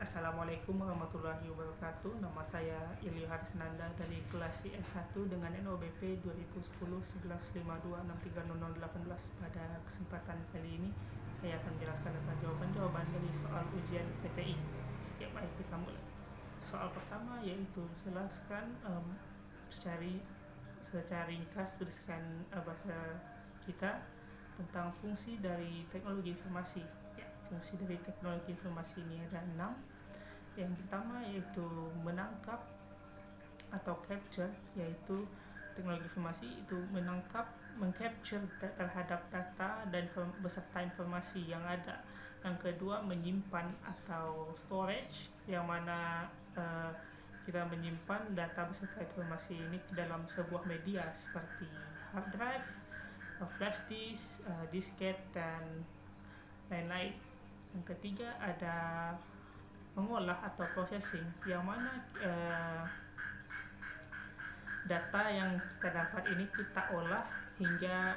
Assalamualaikum warahmatullahi wabarakatuh. Nama saya Ilio Harisnanda dari kelas IS1 dengan NOBP 2010 1152630018. Pada kesempatan kali ini saya akan menjelaskan tentang jawaban-jawaban dari soal ujian PTI. Ya, baik, kita mulai. Soal pertama yaitu jelaskan secara ringkas berdasarkan bahasa kita tentang fungsi dari teknologi informasi. Ya, fungsi dari teknologi informasi ini ada 6. Yang pertama yaitu menangkap atau capture, yaitu teknologi informasi itu mengcapture terhadap data dan beserta informasi yang ada. Yang kedua, menyimpan atau storage, yang mana kita menyimpan data beserta informasi ini ke dalam sebuah media seperti hard drive, flash disk, disket, dan lain-lain. Yang ketiga ada mengolah atau processing, yang mana data yang kita dapat ini kita olah hingga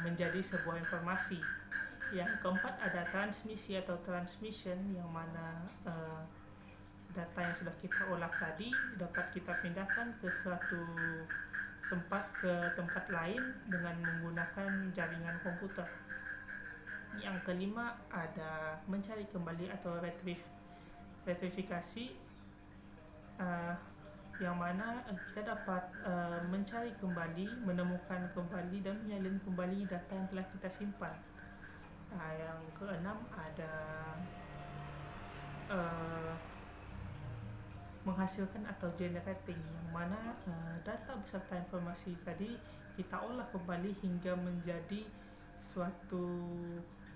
menjadi sebuah informasi. Yang keempat ada transmisi atau transmission, yang mana data yang sudah kita olah tadi dapat kita pindahkan ke suatu tempat ke tempat lain dengan menggunakan jaringan komputer. Yang kelima ada mencari kembali atau retrifikasi, yang mana kita dapat mencari kembali, menemukan kembali, dan menyalin kembali data yang telah kita simpan. Yang keenam ada menghasilkan atau generating, yang mana data beserta informasi tadi kita olah kembali hingga menjadi suatu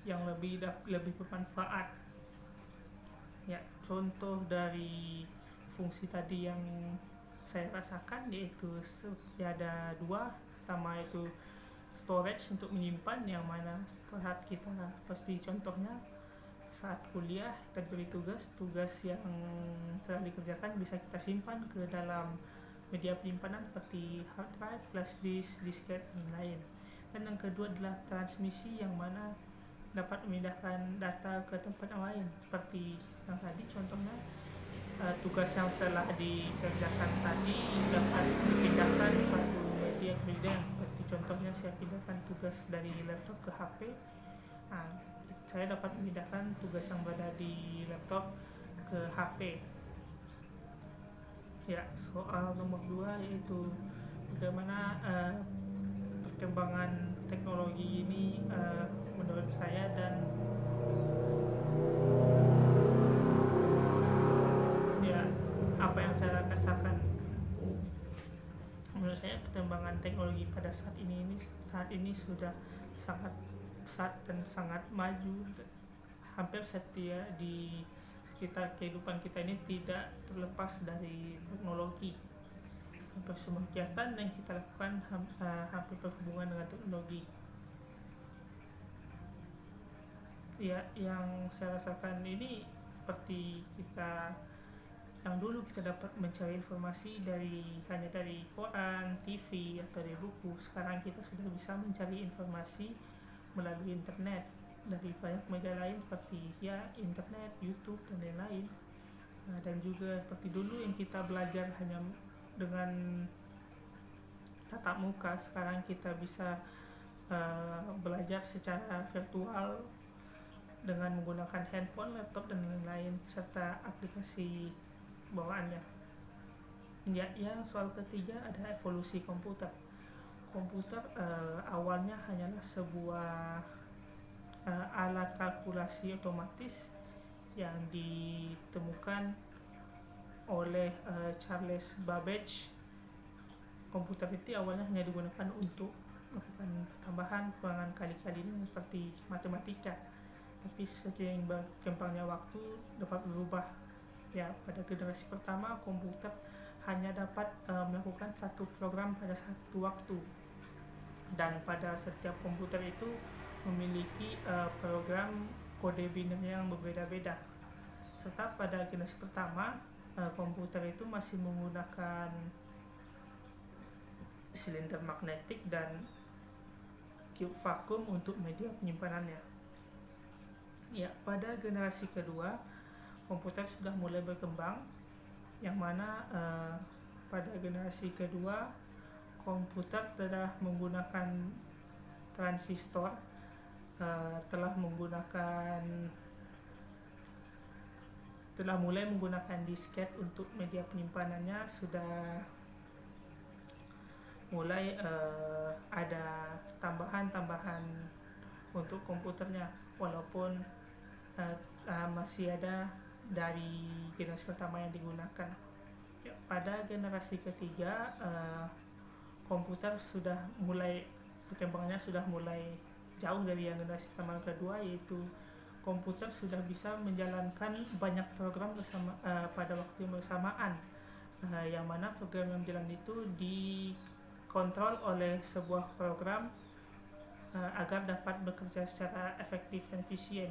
yang lebih bermanfaat. Ya, contoh dari fungsi tadi yang saya rasakan yaitu ada 2. Pertama itu storage, untuk menyimpan, yang mana saat kita pasti contohnya saat kuliah dan beri tugas yang telah dikerjakan bisa kita simpan ke dalam media penyimpanan seperti hard drive, flash disk, disket, dan lain. Dan yang kedua adalah transmisi, yang mana dapat memindahkan data ke tempat yang lain, seperti yang tadi contohnya tugas yang setelah dikerjakan tadi dapat dipindahkan suatu media yang seperti contohnya saya pindahkan tugas dari laptop ke HP. Saya dapat memindahkan tugas yang berada di laptop ke HP. Ya, soal nomor 2 yaitu bagaimana perkembangan teknologi ini menurut saya dan ya apa yang saya rasakan. Menurut saya perkembangan teknologi pada saat ini sudah sangat pesat dan sangat maju. Hampir setiap di sekitar kehidupan kita ini tidak terlepas dari teknologi. Hampir semua kegiatan yang kita lakukan hampir berhubungan dengan teknologi. Ya, yang saya rasakan ini seperti kita yang dulu kita dapat mencari informasi hanya dari koran, TV, atau dari buku. Sekarang kita sudah bisa mencari informasi melalui internet dari banyak media lain seperti internet, YouTube, dan lain-lain. Dan juga seperti dulu yang kita belajar hanya dengan tatap muka, sekarang kita bisa belajar secara virtual dengan menggunakan handphone, laptop, dan lain-lain serta aplikasi bawaannya. Yang soal ketiga ada evolusi komputer. Komputer awalnya hanyalah sebuah alat kalkulasi otomatis yang ditemukan oleh Charles Babbage. Komputer itu awalnya hanya digunakan untuk melakukan tambahan, kurangan, kali-kalian seperti matematika. Tapi seiring berkembangnya waktu dapat berubah. Ya, pada generasi pertama komputer hanya dapat melakukan satu program pada satu waktu, dan pada setiap komputer itu memiliki program kode biner yang berbeda-beda. Serta pada generasi pertama komputer itu masih menggunakan silinder magnetik dan cube vakum untuk media penyimpanannya. Ya, pada generasi kedua komputer sudah mulai berkembang, yang mana pada generasi kedua komputer telah menggunakan transistor, telah mulai menggunakan disket untuk media penyimpanannya, sudah mulai ada tambahan untuk komputernya, walaupun masih ada dari generasi pertama yang digunakan. Ya, pada generasi ketiga komputer sudah mulai perkembangannya sudah mulai jauh dari yang generasi pertama dan kedua, yaitu komputer sudah bisa menjalankan banyak program pada waktu yang bersamaan, yang mana program yang jalan itu dikontrol oleh sebuah program agar dapat bekerja secara efektif dan efisien.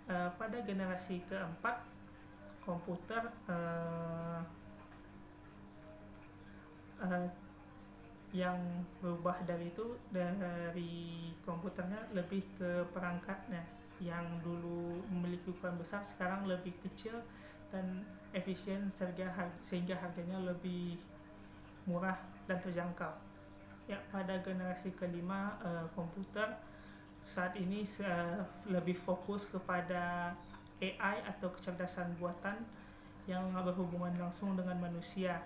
Pada generasi keempat komputer yang berubah dari komputernya lebih ke perangkatnya, yang dulu memiliki ukuran besar sekarang lebih kecil dan efisien sehingga harganya lebih murah dan terjangkau. Ya, pada generasi kelima komputer saat ini lebih fokus kepada AI atau kecerdasan buatan yang berhubungan langsung dengan manusia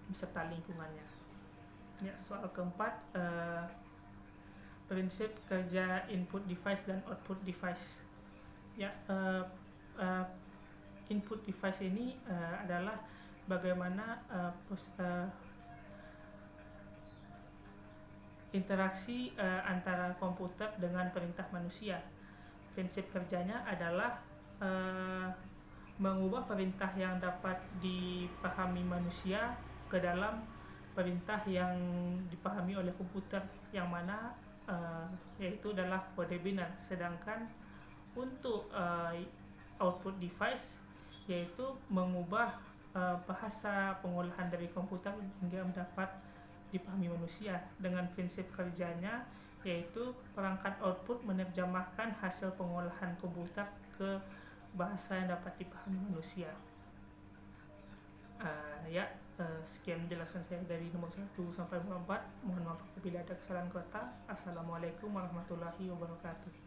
beserta lingkungannya. Ya, soal keempat, prinsip kerja input device dan output device. Ya, input device ini adalah bagaimana interaksi antara komputer dengan perintah manusia. Prinsip kerjanya adalah mengubah perintah yang dapat dipahami manusia ke dalam perintah yang dipahami oleh komputer, yang mana yaitu adalah kode binar. Sedangkan untuk output device yaitu mengubah bahasa pengolahan dari komputer hingga dapat dipahami manusia, dengan prinsip kerjanya yaitu perangkat output menerjemahkan hasil pengolahan komputer ke bahasa yang dapat dipahami manusia. Sekian penjelasan saya dari nomor 1 sampai nomor 4. Mohon maaf apabila ada kesalahan kata. Assalamualaikum warahmatullahi wabarakatuh.